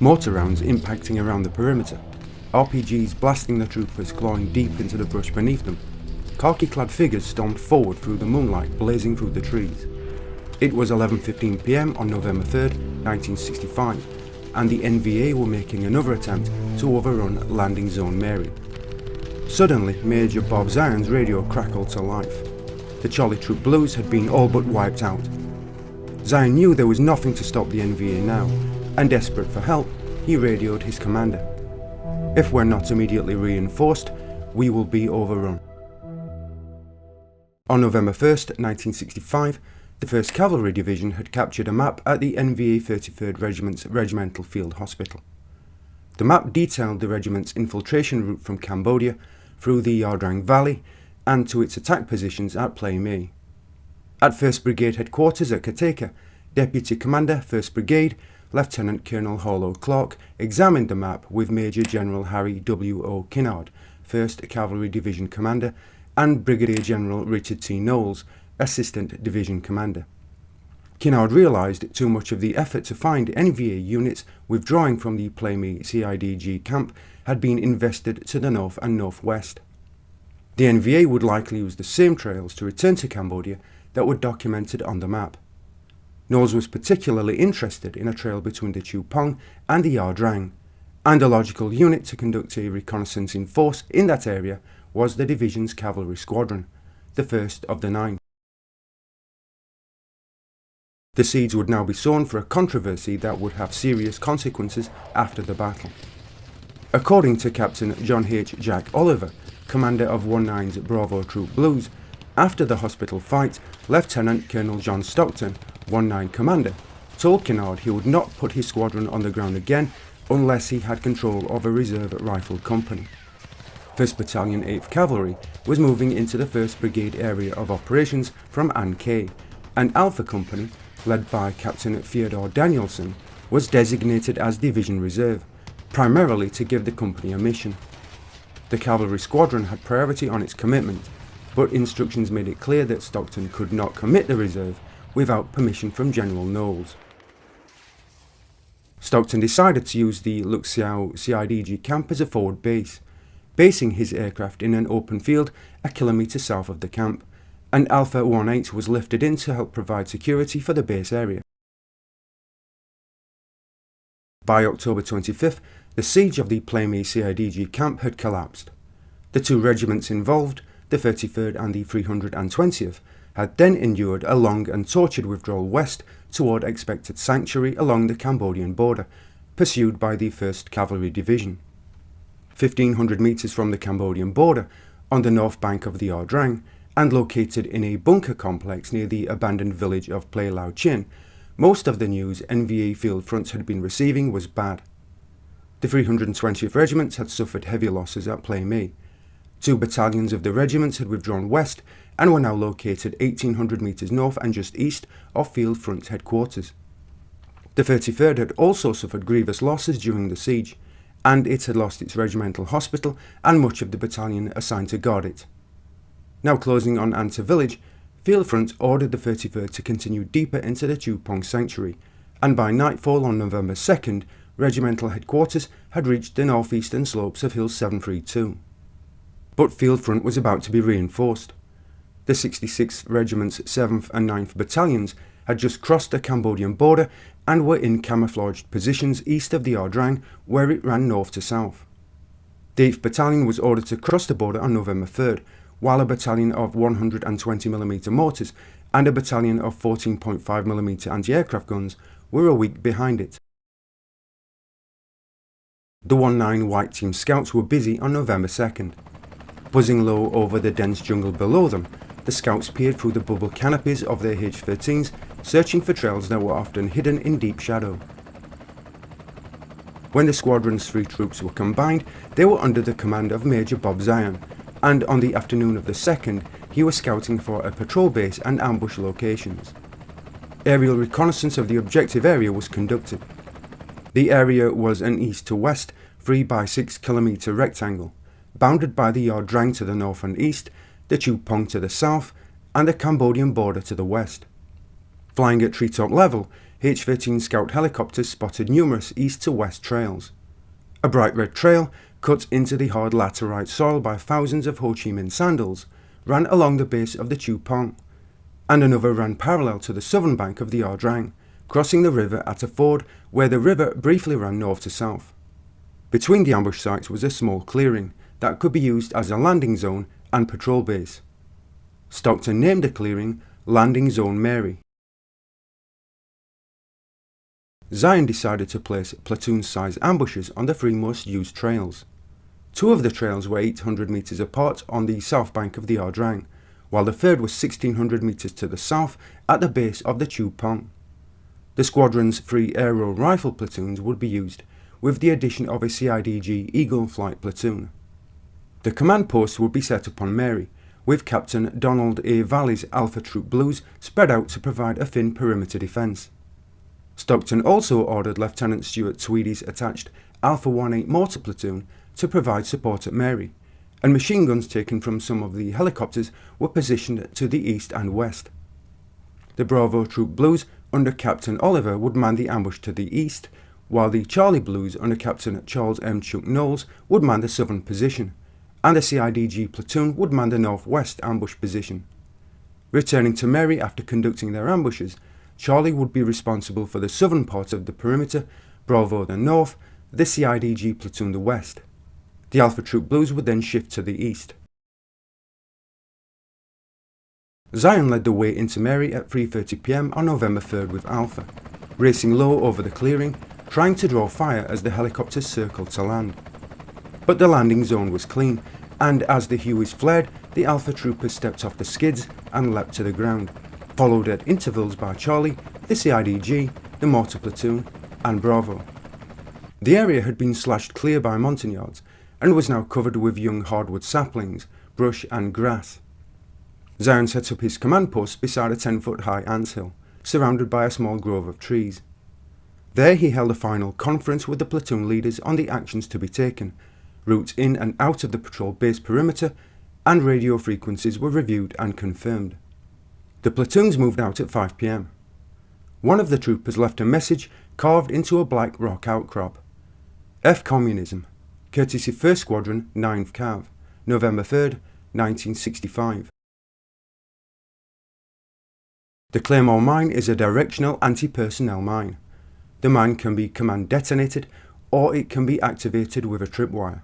Mortar rounds impacting around the perimeter, RPGs blasting the troopers clawing deep into the brush beneath them. Khaki-clad figures stormed forward through the moonlight blazing through the trees. It was 11:15 PM on November 3rd, 1965, and the NVA were making another attempt to overrun landing zone Mary. Suddenly, Major Bob Zion's radio crackled to life. The Charlie Troop Blues had been all but wiped out. Zion knew there was nothing to stop the NVA now, and desperate for help, he radioed his commander. "If we're not immediately reinforced, we will be overrun." On November 1st, 1965, the 1st Cavalry Division had captured a map at the NVA 33rd Regiment's Regimental Field Hospital. The map detailed the regiment's infiltration route from Cambodia through the Drang Valley and to its attack positions at Plei Me. At 1st Brigade headquarters at Kateka, Deputy Commander 1st Brigade Lieutenant Colonel Harlow Clark examined the map with Major General Harry W. O. Kinnard, 1st Cavalry Division Commander, and Brigadier General Richard T. Knowles, Assistant Division Commander. Kinnard realised too much of the effort to find NVA units withdrawing from the Plei Me CIDG camp had been invested to the north and northwest. The NVA would likely use the same trails to return to Cambodia that were documented on the map. Knowles was particularly interested in a trail between the Chu Pong and the Drang, and a logical unit to conduct a reconnaissance in force in that area was the division's cavalry squadron, the first of the 9. The seeds would now be sown for a controversy that would have serious consequences after the battle. According to Captain John H. Jack Oliver, commander of 19's Bravo Troop Blues, after the hospital fight, Lieutenant Colonel John Stockton, 19 commander, told Kinnard he would not put his squadron on the ground again unless he had control of a reserve rifle company. 1st Battalion 8th Cavalry was moving into the 1st Brigade area of operations from An Khe, and Alpha Company, led by Captain Theodore Danielson, was designated as Division Reserve, primarily to give the company a mission. The cavalry squadron had priority on its commitment, but instructions made it clear that Stockton could not commit the reserve without permission from General Knowles. Stockton decided to use the Luk Siau CIDG camp as a forward base, basing his aircraft in an open field a kilometre south of the camp, and Alpha 18 was lifted in to help provide security for the base area. By October 25th, the siege of the Plei Me CIDG camp had collapsed. The 2 regiments involved, the 33rd and the 320th, had then endured a long and tortured withdrawal west toward expected sanctuary along the Cambodian border, pursued by the 1st Cavalry Division. 1,500 metres from the Cambodian border, on the north bank of the Drang, and located in a bunker complex near the abandoned village of Plei Lao Chin, most of the news NVA field fronts had been receiving was bad. The 320th Regiment had suffered heavy losses at Plei Me. 2 battalions of the regiments had withdrawn west and were now located 1,800 metres north and just east of field front headquarters. The 33rd had also suffered grievous losses during the siege, and it had lost its regimental hospital and much of the battalion assigned to guard it. Now closing on Anta village, Field Front ordered the 33rd to continue deeper into the Chu Pong Sanctuary, and by nightfall on November 2nd, regimental headquarters had reached the northeastern slopes of Hill 732. But Field Front was about to be reinforced. The 66th Regiment's 7th and 9th Battalions had just crossed the Cambodian border and were in camouflaged positions east of the Drang, where it ran north to south. The 8th Battalion was ordered to cross the border on November 3rd, while a battalion of 120mm mortars and a battalion of 14.5mm anti-aircraft guns were a week behind it. The 19 White Team Scouts were busy on November 2nd. Buzzing low over the dense jungle below them, the Scouts peered through the bubble canopies of their H-13s, searching for trails that were often hidden in deep shadow. When the squadron's 3 troops were combined, they were under the command of Major Bob Zion, and on the afternoon of the 2nd, he was scouting for a patrol base and ambush locations. Aerial reconnaissance of the objective area was conducted. The area was an east to west 3 by 6 kilometre rectangle, bounded by the Drang to the north and east, the Chu Pong to the south, and the Cambodian border to the west. Flying at treetop level, H-13 scout helicopters spotted numerous east to west trails. A bright red trail, cut into the hard laterite soil by thousands of Ho Chi Minh sandals, ran along the base of the Chu Pong, and another ran parallel to the southern bank of the Drang, crossing the river at a ford where the river briefly ran north to south. Between the ambush sites was a small clearing that could be used as a landing zone and patrol base. Stockton named the clearing Landing Zone Mary. Zion decided to place platoon-size ambushes on the three most used trails. Two of the trails were 800 metres apart on the south bank of the Drang, while the third was 1600 metres to the south at the base of the Chu Pong. The squadron's 3 aero rifle platoons would be used, with the addition of a CIDG Eagle Flight platoon. The command post would be set up on Mary, with Captain Donald A. Valley's Alpha Troop Blues spread out to provide a thin perimeter defence. Stockton also ordered Lieutenant Stuart Tweedy's attached Alpha 1-8 mortar platoon to provide support at Mary, and machine guns taken from some of the helicopters were positioned to the east and west. The Bravo Troop Blues under Captain Oliver would man the ambush to the east, while the Charlie Blues under Captain Charles M. Chuck Knowles would man the southern position, and the CIDG platoon would man the northwest ambush position. Returning to Mary after conducting their ambushes, Charlie would be responsible for the southern part of the perimeter, Bravo the north, the CIDG platoon the west. The Alpha Troop Blues would then shift to the east. Zion led the way into Mary at 3:30 PM on November 3rd with Alpha, racing low over the clearing, trying to draw fire as the helicopters circled to land. But the landing zone was clean, and as the Hueys flared, the Alpha troopers stepped off the skids and leapt to the ground, followed at intervals by Charlie, the CIDG, the mortar platoon, and Bravo. The area had been slashed clear by montagnards, and was now covered with young hardwood saplings, brush and grass. Zion set up his command post beside a 10-foot high anthill, surrounded by a small grove of trees. There he held a final conference with the platoon leaders on the actions to be taken, routes in and out of the patrol base perimeter, and radio frequencies were reviewed and confirmed. The platoons moved out at 5 PM. One of the troopers left a message carved into a black rock outcrop. F Communism, courtesy 1st Squadron, 9th Cav, November 3rd, 1965. The Claymore mine is a directional anti-personnel mine. The mine can be command detonated, or it can be activated with a tripwire.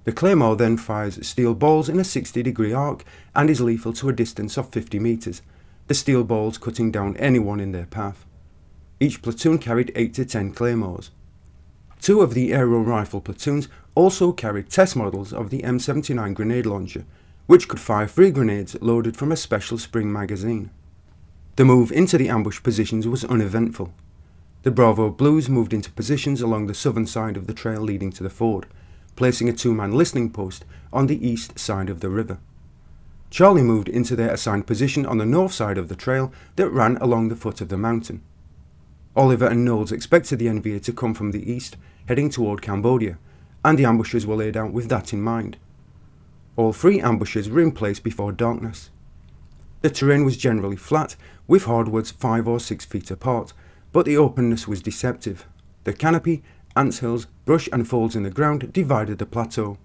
The Claymore then fires steel balls in a 60-degree arc and is lethal to a distance of 50 metres, the steel balls cutting down anyone in their path. Each platoon carried 8 to 10 Claymores. Two of the aero rifle platoons also carried test models of the M79 grenade launcher, which could fire 3 grenades loaded from a special spring magazine. The move into the ambush positions was uneventful. The Bravo Blues moved into positions along the southern side of the trail leading to the ford, placing a 2-man listening post on the east side of the river. Charlie moved into their assigned position on the north side of the trail that ran along the foot of the mountain. Oliver and Knowles expected the NVA to come from the east, heading toward Cambodia, and the ambushes were laid out with that in mind. All 3 ambushes were in place before darkness. The terrain was generally flat, with hardwoods 5 or 6 feet apart, but the openness was deceptive. The canopy, anthills, brush and folds in the ground divided the plateau.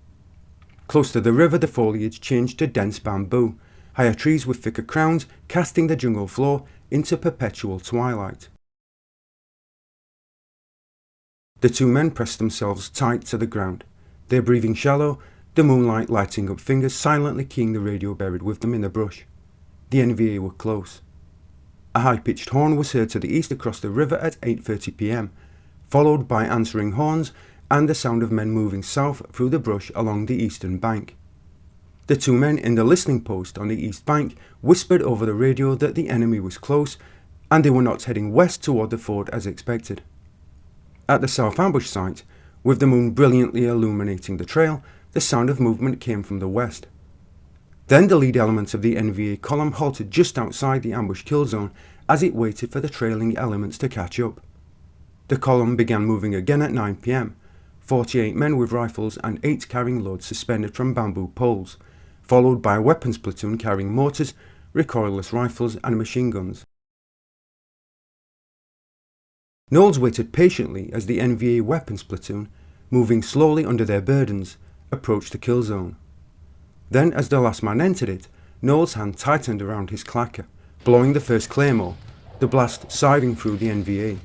Close to the river the foliage changed to dense bamboo, higher trees with thicker crowns casting the jungle floor into perpetual twilight. The 2 men pressed themselves tight to the ground, their breathing shallow, the moonlight lighting up fingers silently keying the radio buried with them in the brush. The NVA were close. A high-pitched horn was heard to the east across the river at 8:30 PM, followed by answering horns and the sound of men moving south through the brush along the eastern bank. The 2 men in the listening post on the east bank whispered over the radio that the enemy was close and they were not heading west toward the ford as expected. At the south ambush site, with the moon brilliantly illuminating the trail, the sound of movement came from the west. Then the lead element of the NVA column halted just outside the ambush kill zone as it waited for the trailing elements to catch up. The column began moving again at 9 PM, 48 men with rifles and 8 carrying loads suspended from bamboo poles, followed by a weapons platoon carrying mortars, recoilless rifles and machine guns. Knowles waited patiently as the NVA weapons platoon, moving slowly under their burdens, approached the kill zone. Then, as the last man entered it, Knowles' hand tightened around his clacker, blowing the first claymore, the blast siving through the NVA.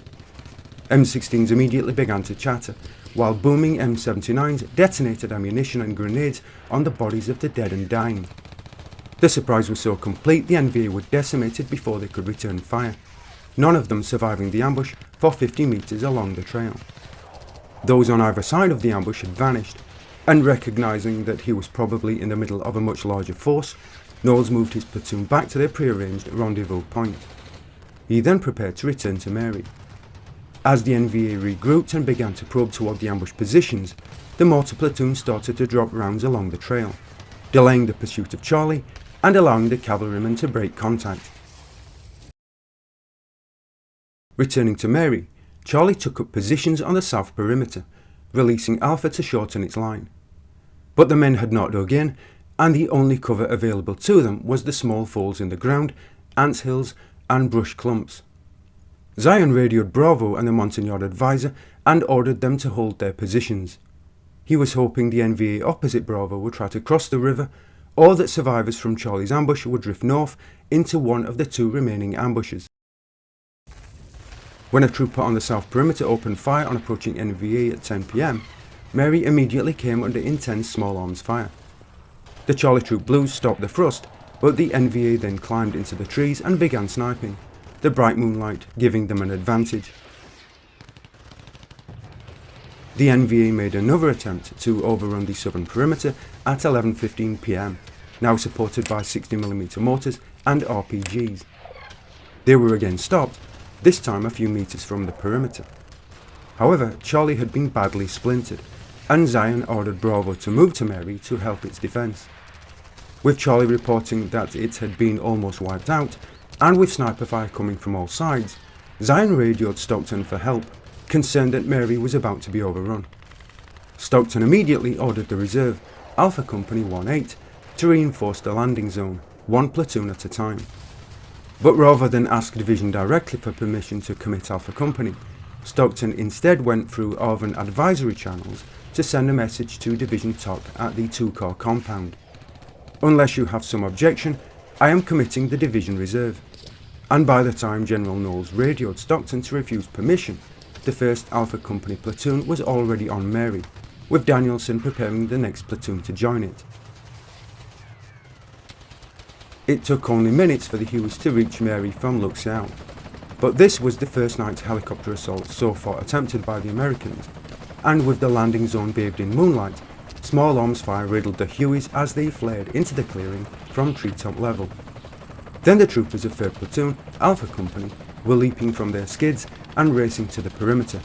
M16s immediately began to chatter, while booming M79s detonated ammunition and grenades on the bodies of the dead and dying. The surprise was so complete the NVA were decimated before they could return fire, none of them surviving the ambush for 50 metres along the trail. Those on either side of the ambush had vanished, and recognising that he was probably in the middle of a much larger force, Knowles moved his platoon back to their prearranged rendezvous point. He then prepared to return to Mary. As the NVA regrouped and began to probe toward the ambush positions, the mortar platoon started to drop rounds along the trail, delaying the pursuit of Charlie and allowing the cavalrymen to break contact. Returning to Mary, Charlie took up positions on the south perimeter, releasing Alpha to shorten its line. But the men had not dug in, and the only cover available to them was the small folds in the ground, ants hills and brush clumps. Zion radioed Bravo and the Montagnard advisor and ordered them to hold their positions. He was hoping the NVA opposite Bravo would try to cross the river, or that survivors from Charlie's ambush would drift north into one of the two remaining ambushes. When a trooper on the south perimeter opened fire on approaching NVA at 10 PM, Mary immediately came under intense small arms fire. The Charlie Troop Blues stopped the thrust, but the NVA then climbed into the trees and began sniping, the bright moonlight giving them an advantage. The NVA made another attempt to overrun the southern perimeter at 11:15 PM, now supported by 60mm mortars and RPGs. They were again stopped, this time a few meters from the perimeter. However, Charlie had been badly splintered, and Zion ordered Bravo to move to Mary to help its defence. With Charlie reporting that it had been almost wiped out, and with sniper fire coming from all sides, Zion radioed Stockton for help, concerned that Mary was about to be overrun. Stockton immediately ordered the reserve, Alpha Company 1-8, to reinforce the landing zone, one platoon at a time. But rather than ask Division directly for permission to commit Alpha Company, Stockton instead went through ARVN advisory channels to send a message to Division top at the 2-car compound. Unless you have some objection, I am committing the Division reserve. And by the time General Knowles radioed Stockton to refuse permission, the 1st Alpha Company platoon was already on Mary, with Danielson preparing the next platoon to join it. It took only minutes for the Hueys to reach Mary from Luxeuil, but this was the first night's helicopter assault so far attempted by the Americans, and with the landing zone bathed in moonlight, small arms fire riddled the Hueys as they flared into the clearing from treetop level. Then the troopers of 3rd Platoon, Alpha Company, were leaping from their skids and racing to the perimeter,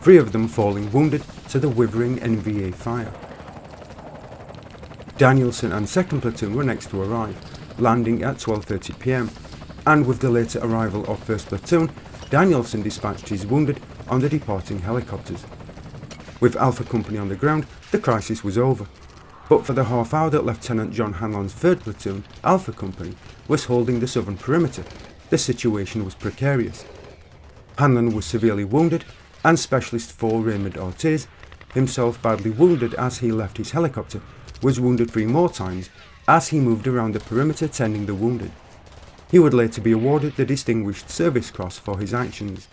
3 of them falling wounded to the withering NVA fire. Danielson and 2nd Platoon were next to arrive, landing at 12:30 PM, and with the later arrival of 1st Platoon, Danielson dispatched his wounded on the departing helicopters. With Alpha Company on the ground, the crisis was over, but for the half hour that Lieutenant John Hanlon's 3rd Platoon, Alpha Company, was holding the southern perimeter, the situation was precarious. Hanlon was severely wounded, and Specialist 4 Raymond Ortiz, himself badly wounded as he left his helicopter, was wounded 3 more times as he moved around the perimeter tending the wounded. He would later be awarded the Distinguished Service Cross for his actions.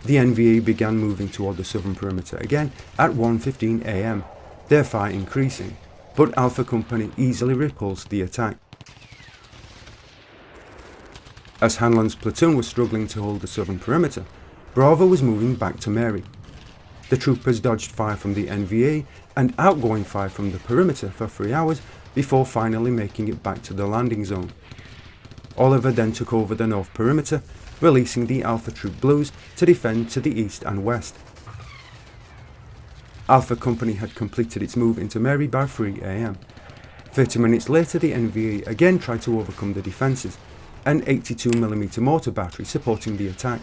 The NVA began moving toward the southern perimeter again at 1:15 AM, their fire increasing, but Alpha Company easily repulsed the attack. As Hanlon's platoon was struggling to hold the southern perimeter, Bravo was moving back to Mary. The troopers dodged fire from the NVA and outgoing fire from the perimeter for 3 hours before finally making it back to the landing zone. Oliver then took over the north perimeter, releasing the Alpha Troop Blues to defend to the east and west. Alpha Company had completed its move into Mary by 3 AM. 30 minutes later the NVA again tried to overcome the defences, an 82mm mortar battery supporting the attack.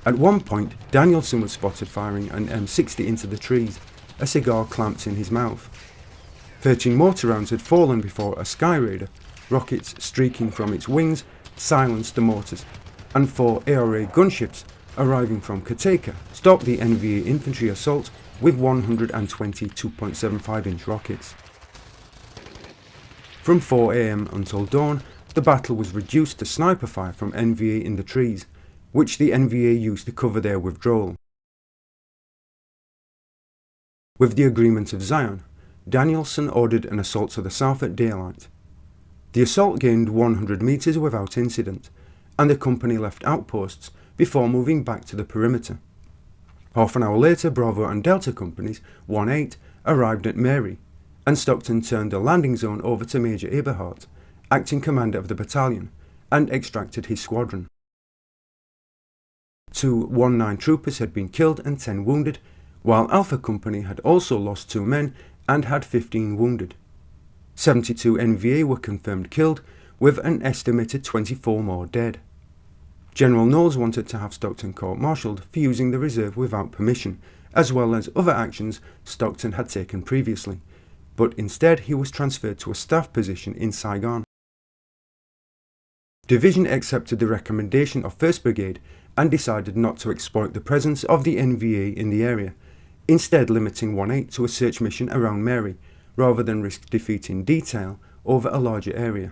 At one point, Danielson was spotted firing an M60 into the trees, a cigar clamped in his mouth. 13 mortar rounds had fallen before a Sky Raider, rockets streaking from its wings, silenced the mortars, and 4 ARA gunships arriving from Kateka stopped the NVA infantry assault with 120 2.75-inch rockets. From 4 AM until dawn, the battle was reduced to sniper fire from NVA in the trees, which the NVA used to cover their withdrawal. With the agreement of Zion, Danielson ordered an assault to the south at daylight. The assault gained 100 metres without incident, and the company left outposts before moving back to the perimeter. Half an hour later, Bravo and Delta companies 1-8 arrived at Mary, and Stockton turned the landing zone over to Major Eberhardt, acting commander of the battalion, and extracted his squadron. 2 1-9 troopers had been killed and 10 wounded, while Alpha Company had also lost 2 men and had 15 wounded. 72 NVA were confirmed killed, with an estimated 24 more dead. General Knowles wanted to have Stockton court-martialed for using the reserve without permission, as well as other actions Stockton had taken previously, but instead he was transferred to a staff position in Saigon. Division accepted the recommendation of 1st Brigade and decided not to exploit the presence of the NVA in the area, instead limiting 1-8 to a search mission around Mary, rather than risk defeat in detail over a larger area.